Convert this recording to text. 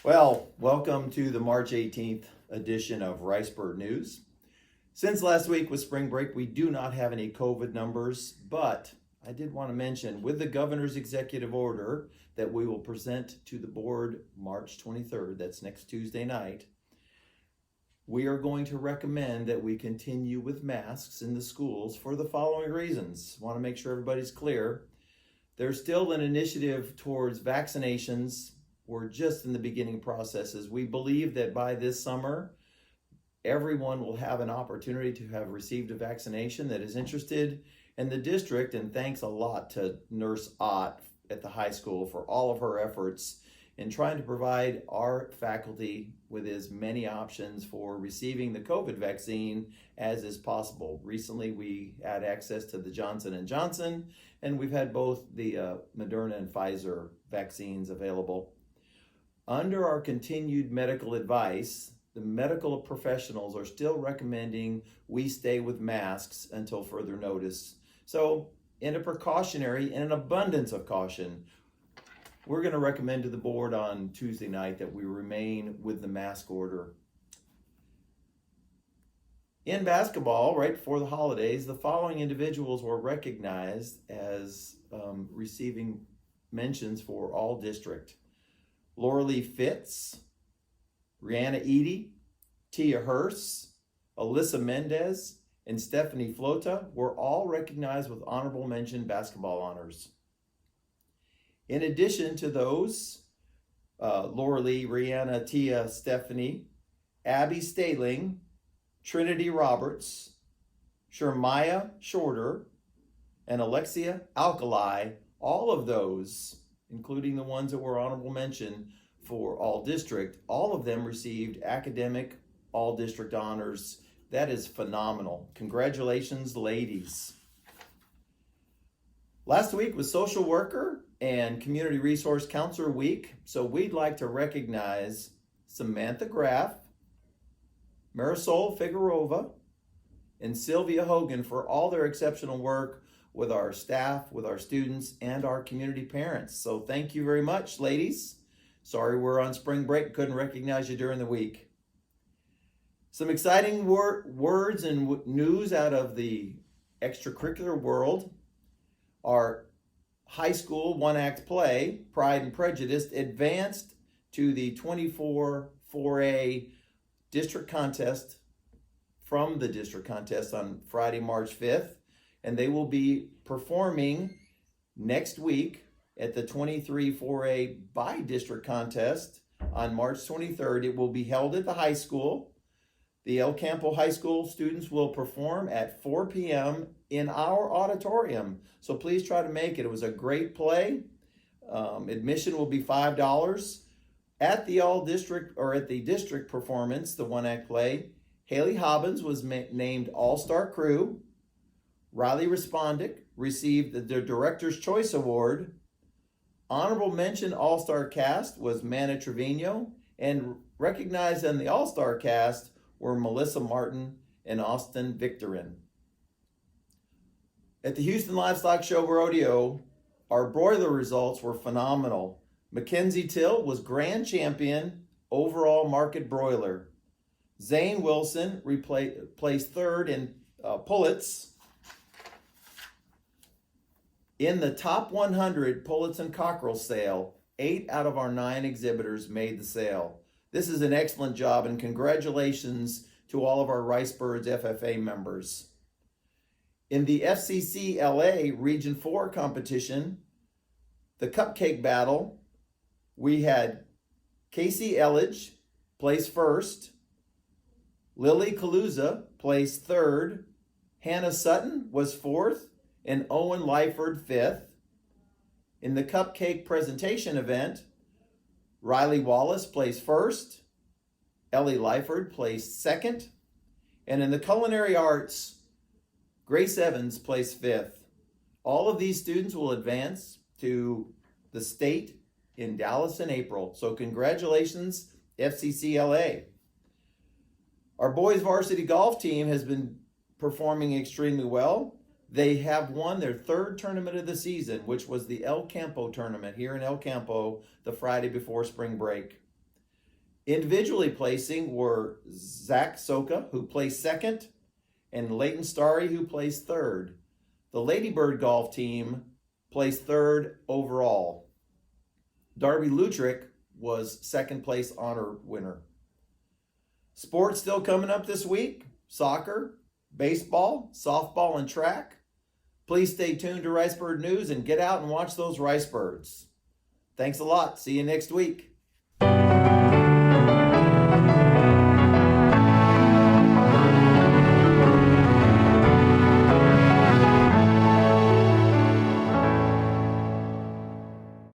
Well, welcome to the March 18th edition of Ricebird News. Since last week was spring break, we do not have any COVID numbers, but I did want to mention with the governor's executive order that we will present to the board March 23rd, that's next Tuesday night, we are going to recommend that we continue with masks in the schools for the following reasons. Want to make sure everybody's clear. There's still an initiative towards vaccinations. We're just in the beginning processes. We believe that by this summer, everyone will have an opportunity to have received a vaccination that is interested in the district, and thanks a lot to Nurse Ott at the high school for all of her efforts in trying to provide our faculty with as many options for receiving the COVID vaccine as is possible. Recently, we had access to the Johnson & Johnson, and we've had both the Moderna and Pfizer vaccines available. Under our continued medical advice, the medical professionals are still recommending we stay with masks until further notice. So, in an abundance of caution, we're going to recommend to the board on Tuesday night that we remain with the mask order. In basketball, right before the holidays, the following individuals were recognized as receiving mentions for all district. Laura Lee Fitz, Rihanna Edie, Tia Hurst, Alyssa Mendez, and Stephanie Flota were all recognized with honorable mention basketball honors. In addition to those, Laura Lee, Rihanna, Tia, Stephanie, Abby Staling, Trinity Roberts, Shermaya Shorter, and Alexia Alkali, all of those, including the ones that were honorable mention for all district, all of them received academic all district honors. That is phenomenal. Congratulations, ladies. Last week was Social Worker and Community Resource Counselor Week, so we'd like to recognize Samantha Graff, Marisol Figueroa, and Sylvia Hogan for all their exceptional work with our staff, with our students, and our community parents. So thank you very much, ladies. Sorry we're on spring break, couldn't recognize you during the week. Some exciting words and news out of the extracurricular world. Our high school one-act play, Pride and Prejudice, advanced to the 24 4A district contest from the district contest on Friday, March 5th. And they will be performing next week at the 23 4A by-district contest on March 23rd. It will be held at the high school. The El Campo High School students will perform at 4 p.m. in our auditorium. So please try to make it. It was a great play. Admission will be $5. At the all-district or at the district performance, the one-act play, Haley Hobbins was named All-Star Crew. Riley Respondick received the Director's Choice Award. Honorable mention All-Star cast was Mana Trevino, and recognized in the All-Star cast were Melissa Martin and Austin Victorin. At the Houston Livestock Show Rodeo, our broiler results were phenomenal. Mackenzie Till was grand champion overall market broiler. Zane Wilson placed third in pullets. In the top 100 pullets and cockerel sale, 8 out of our 9 exhibitors made the sale. This is an excellent job, and congratulations to all of our Ricebirds FFA members. In the FCC LA Region 4 competition, the cupcake battle, we had Casey Elledge place first, Lily Kaluza placed third, Hannah Sutton was fourth, and Owen Lyford fifth. In the cupcake presentation event, Riley Wallace placed first, Ellie Lyford placed second, and in the culinary arts, Grace Evans placed fifth. All of these students will advance to the state in Dallas in April. So congratulations, FCCLA. Our boys varsity golf team has been performing extremely well. They have won their third tournament of the season, which was the El Campo tournament here in El Campo the Friday before spring break. Individually placing were Zach Soka, who placed second, and Leighton Starry, who placed third. The Ladybird golf team placed third overall. Darby Lutrick was second place honor winner. Sports still coming up this week: soccer, baseball, softball, and track. Please stay tuned to Ricebird News and get out and watch those Ricebirds. Thanks a lot. See you next week.